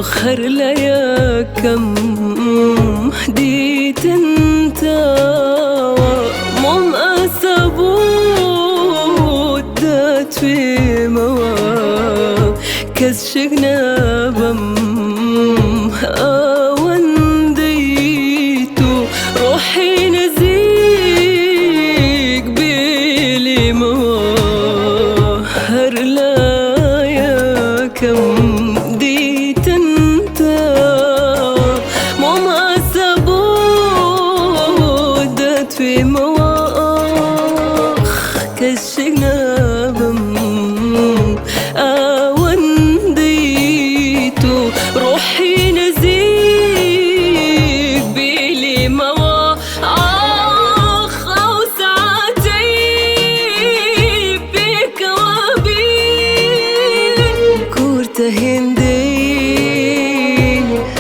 خر ليا كم ديت انت مم أسبوت دات في موا كز شغنا بم آوان ديتو روحي نزيق بيلي موا هر ليا كم في مواخ كالشنابم آوان ديتو روحي نزيق بيلي موا أو ساعتي بك وبين كورت هندي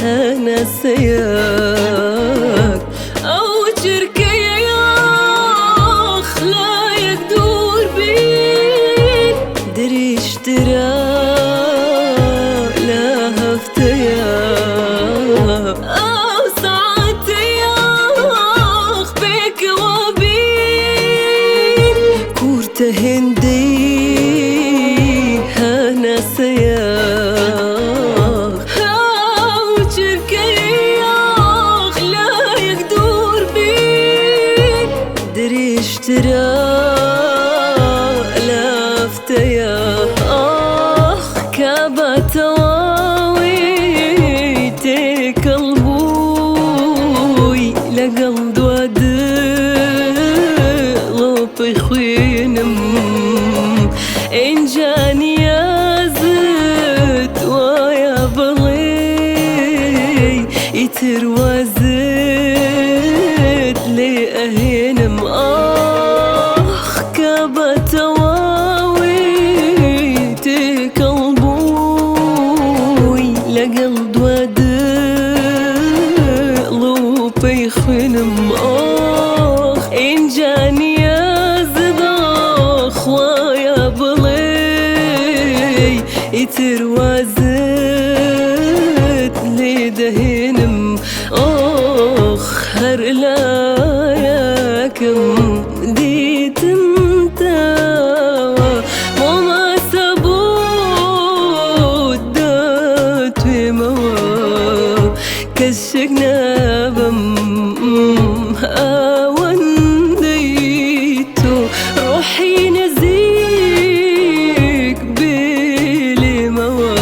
أنا سياك أو شركة اشترى لها افتياق أو ساعتي ياخ بك وبين كورت هندي أنا سياق أو شركة ياخ لا يقدر بين دري اشترى لا افتياق تواوي تقلبوي لقلب ودلب خوينم إن جاني يازت ويا بلي يتروازت لأهينم كبتواوي تقلبوي لقلب ودلب يخنم إن جاني يازدخ ويا بلي يتروازت لدهنم هر لا كم ديت انت وما سبوت دات في موا كشكنا بم آوان ديتو روحي نزيق بيلي موا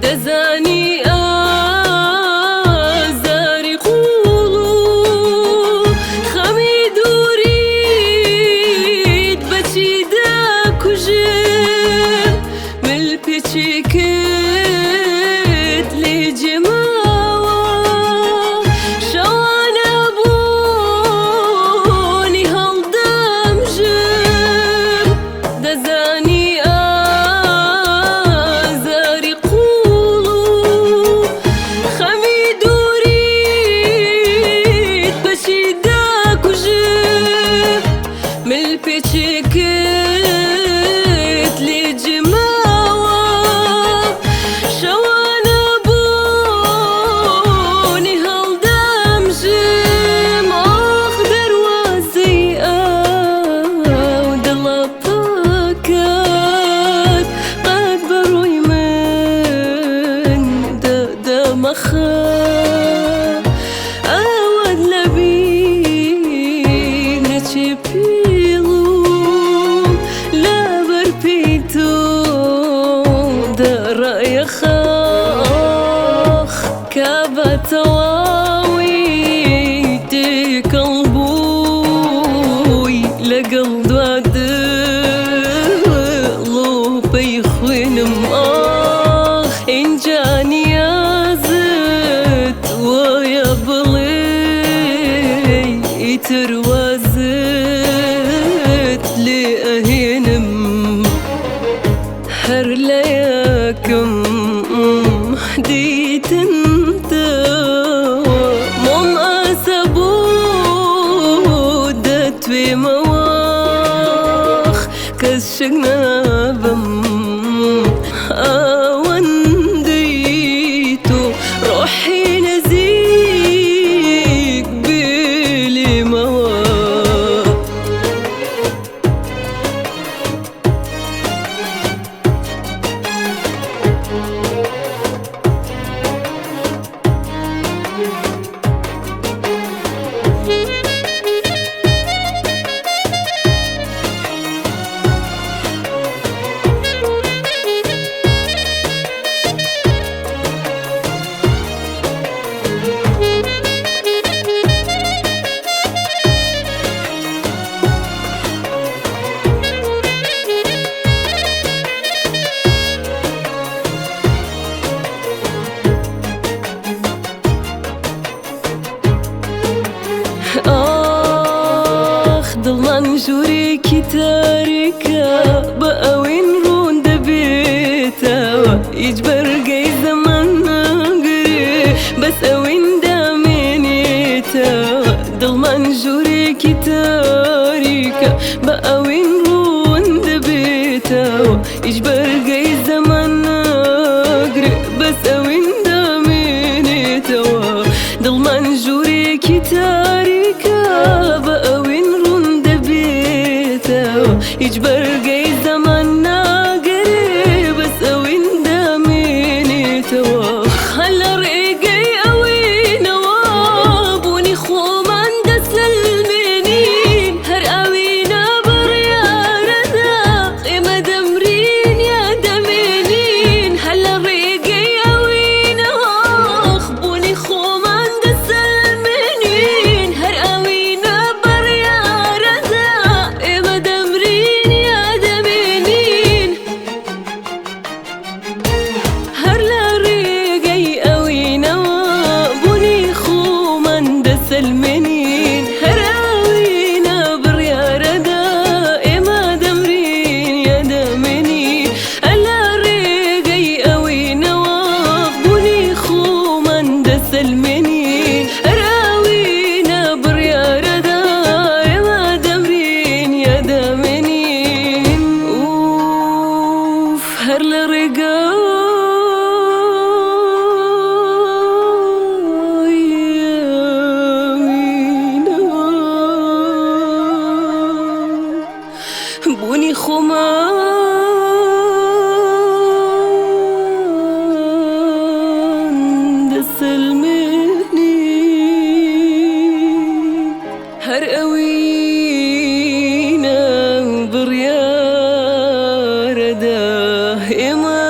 دزاني آزاري قولو خميد وريد بچي داك وجيب من البيتشي كيت لي جماوة شوانا بوني هالدم جيب دزاني ملبچکت لی جماوا شوانا بونی هەڵدەم ژم ئاخ دەروازەی ئاو دڵە پاکات قەت بەڕووی من دەدەمەخە ئەوەت لەبیر نەچێ پیڵم لەبەر پێی تۆ دەڕایە خاخ کە بە تەواوی تێکەڵ بووی لەگەڵ دوا دڵۆپەی خوێنم ئاخ ئینجا نیازت وایە بڵێ ئیتر وازت لێ ئەهێنم هەر لە یەکەم دیتنتەوە مۆم ئاسە بوو دەتوێمەوە کەس شک نابم ئەوەندەی تۆ ڕۆحی نەزیک بێلێمەوە ئاخ دڵان ژوورێکی تاریکە بە ئەوەین ڕوون دەبێتەوە هیچ بەرگەی زەمان ناگرێ بەس ئەوەین دامێنێتەوە دڵمان ژوورێکی تاریکە بە ئەوەین ڕوون دەبێتەوە هیچ بەرگەی زەمان ناگرێ بەس ئەوەین دامێنێتەوە دڵمان ژوورێکی تاریکە بە ئەوەین ڕوون دەبێتەوە هیچ بەرگەی زەمان ناگەرێ بەس ئەوەین دامێنێتەوە هەر لە ڕێگەی ئەوەینەوە بوونی خۆمان دەسەلمێنین هەر ئەوینە بڕیارەدا ئێمە دەمرین یا دەمێنین هەر لە ڕێگەی ئەوەینەوە بوونی خۆمان دەسەلمێنین هەر ئەوینە بڕیارەدا ئێمە دەمرین یا دەمێنین هەر لە ڕێگەی ئەوەینەوە بوونی خۆمان دەسەلمێنین هەر ئەوینە بڕیارەدا ئێمە دەمرین یا دەمێنین هەر لە ڕێگەی ئەوەینەوە بوونی خۆمان دەسەلمێنین هەر ئەوینە بڕیارەدا ئێمە دەمرین یا دەمێنین ئوف هەر لە ڕێگەی ئەوەینەوە بوونی خۆمان دەسەلمێنین هەر ئەوینە بڕیارەدا ئێمە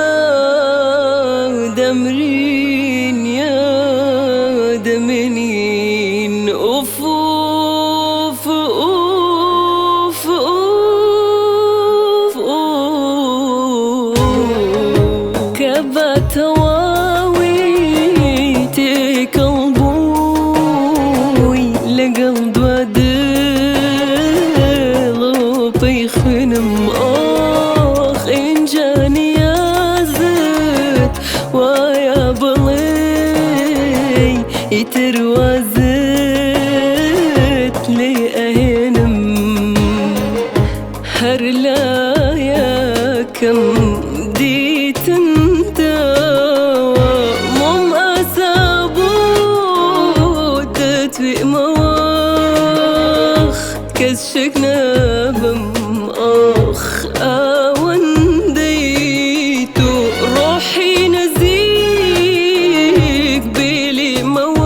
دەمرین یا دەمێنین ئوف ئوف ئوف ئوف ئوف هر لا يا كم ديت انت مم أسابودت بمواخ كشكنا بمأخ أوان ديتو روحي نزيك بلي مواخ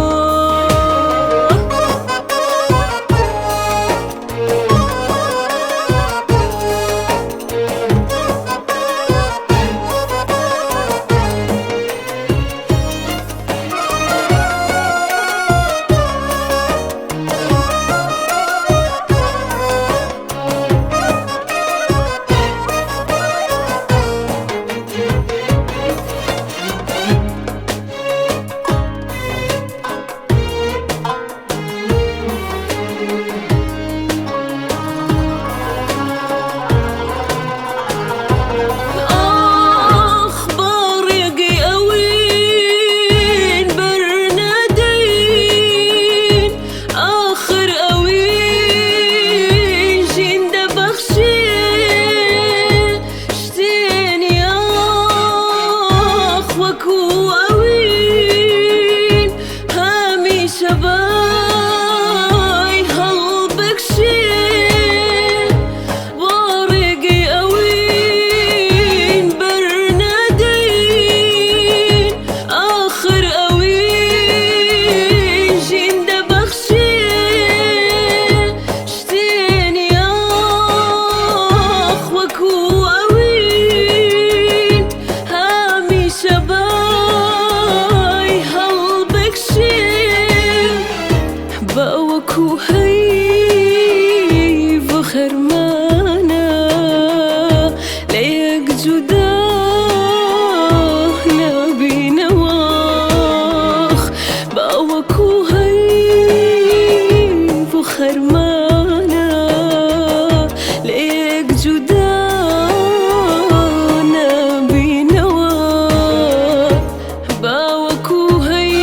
شباي هلبك شي بارقي أوين برنادين آخر أوين جين دبخشي شتين يا أخوك أوين هامي شباي هلبك شي بأوكو هاي فخر مانا ليك جدا نبي نواخ بأوكو هاي فخر مانا ليك جدا نبي نواخ بأوكو هاي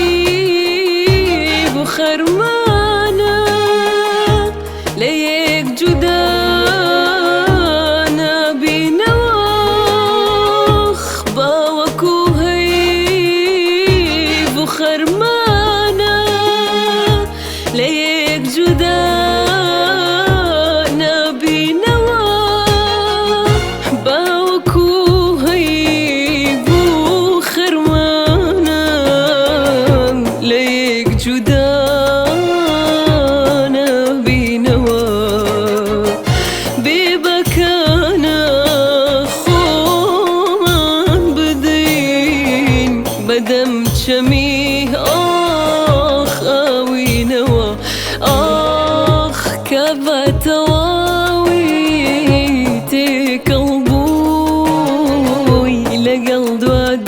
فخر مانا ليك جدا نبي نواخ باوكو هي بخر مانا ليك جدا نبي نواخ باوكو هي بخر مانا ليك جدا بدم شميه آخ أوي نوا آخ كذا تواوي تقلبوي لقلد وادلو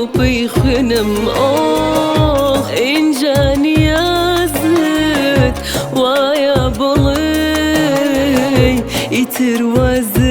بيخنم آخ إن جاني يزد ويا بلي يتروزد